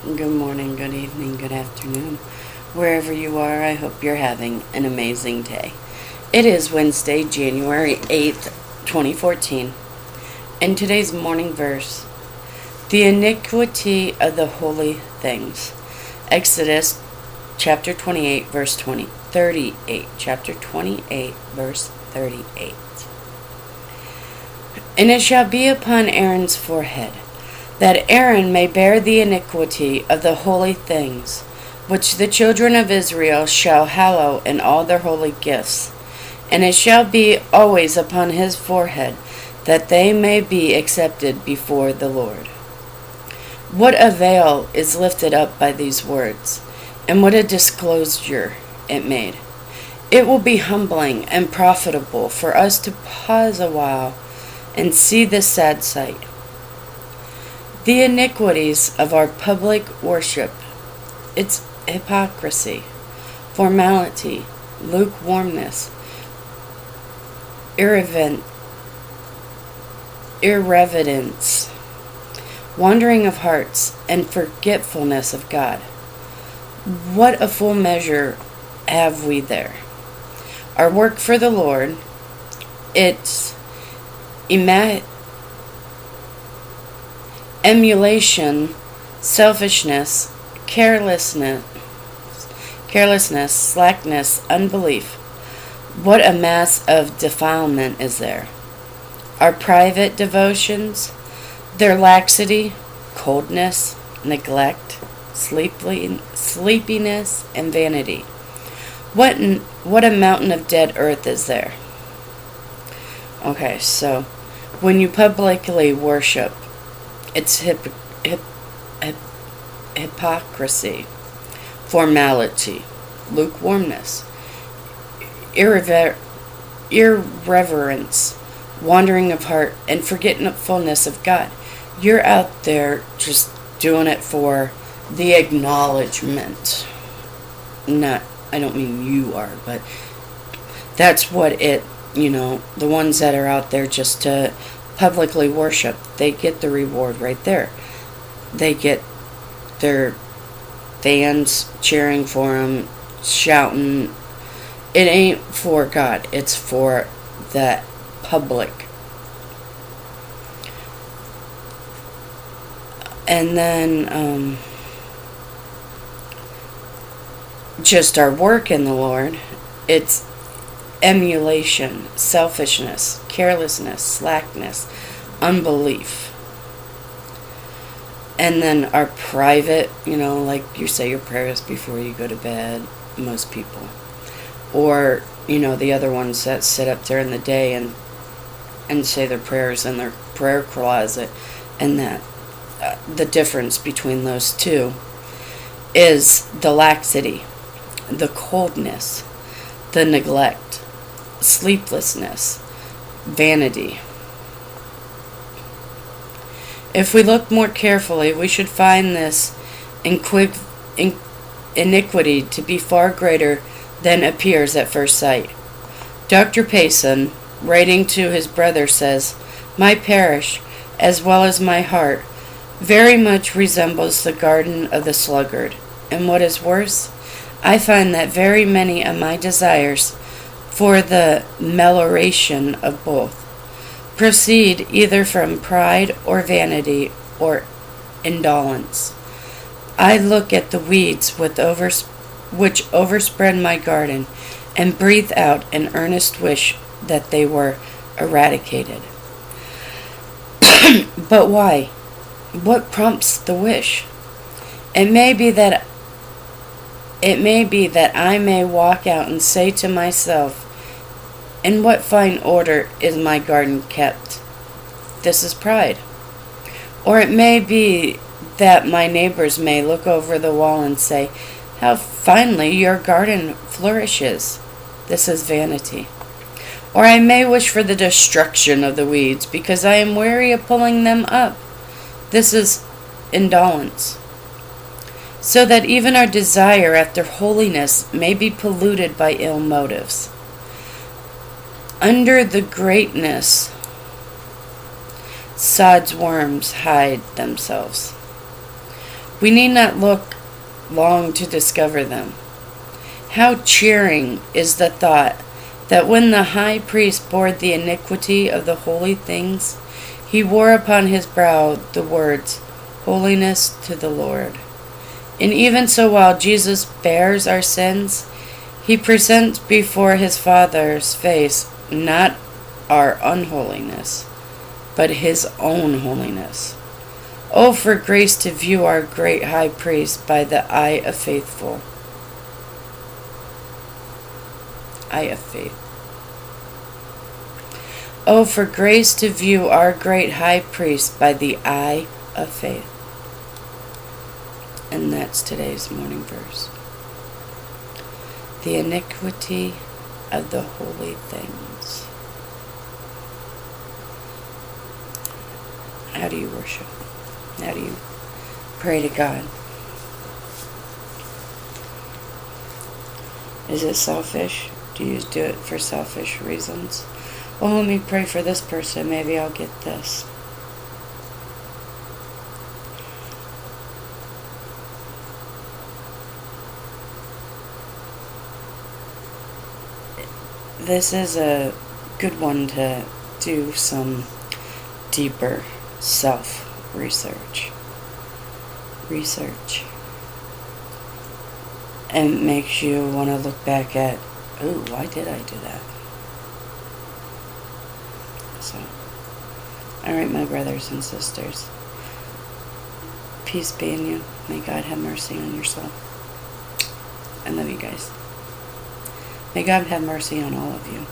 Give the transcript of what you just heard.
Good morning, good evening, good afternoon. Wherever you are, I hope you're having an amazing day. It is Wednesday, January 8th, 2014. And today's morning verse, the iniquity of the holy things. Exodus chapter 28, verse 38. Chapter 28, verse 38. And it shall be upon Aaron's forehead, that Aaron may bear the iniquity of the holy things, which the children of Israel shall hallow in all their holy gifts. And it shall be always upon his forehead, that they may be accepted before the Lord. What a veil is lifted up by these words, and what a disclosure it made. It will be humbling and profitable for us to pause a while and see this sad sight. The iniquities of our public worship, its hypocrisy, formality, lukewarmness, irreverence, wandering of hearts, and forgetfulness of God. What a full measure have we there. Our work for the Lord, its emulation, selfishness, carelessness, slackness, unbelief. What a mass of defilement is there. Our private devotions, their laxity, coldness, neglect, sleepiness, and vanity. What a mountain of dead earth is there. Okay, so when you publicly worship, it's hypocrisy, formality, lukewarmness, irreverence, wandering of heart, and forgetfulness of God. You're out there just doing it for the acknowledgement. I don't mean you are, but that's what the ones that are out there just to publicly worship, they get the reward right there. They get their fans cheering for them, shouting. It ain't for God, it's for the public. And then just our work in the Lord, it's emulation, selfishness, carelessness, slackness, unbelief. And then our private, like you say your prayers before you go to bed, most people. Or, the other ones that sit up there in the day and say their prayers in their prayer closet. And that the difference between those two is the laxity, the coldness, the neglect, sleeplessness, vanity. If we look more carefully, we should find this iniquity to be far greater than appears at first sight. Dr. Payson, writing to his brother, says, "My parish, as well as my heart, very much resembles the garden of the sluggard, and what is worse, I find that very many of my desires for the melioration of both proceed either from pride or vanity or indolence. I look at the weeds which overspread my garden and breathe out an earnest wish that they were eradicated." But why? What prompts the wish? It may be that I may walk out and say to myself, "In what fine order is my garden kept?" This is pride. Or it may be that my neighbours may look over the wall and say, "How finely your garden flourishes." This is vanity. Or I may wish for the destruction of the weeds because I am weary of pulling them up. This is indolence. So that even our desire after holiness may be polluted by ill motives. Under the greatness, sod's worms hide themselves. We need not look long to discover them. How cheering is the thought that when the high priest bore the iniquity of the holy things, he wore upon his brow the words, "Holiness to the Lord." And even so, while Jesus bears our sins, he presents before his Father's face not our unholiness, but his own holiness. Oh, for grace to view our great high priest by the eye of faith. Oh, for grace to view our great high priest by the eye of faith. And that's today's morning verse. The iniquity of the holy things. How do you worship? How do you pray to God? Is it selfish? Do you do it for selfish reasons? Well, let me pray for this person. Maybe I'll get this. This is a good one to do some deeper self-research. And it makes you want to look back at, ooh, why did I do that? So, alright, my brothers and sisters. Peace be in you. May God have mercy on your soul. I love you guys. May God have mercy on all of you.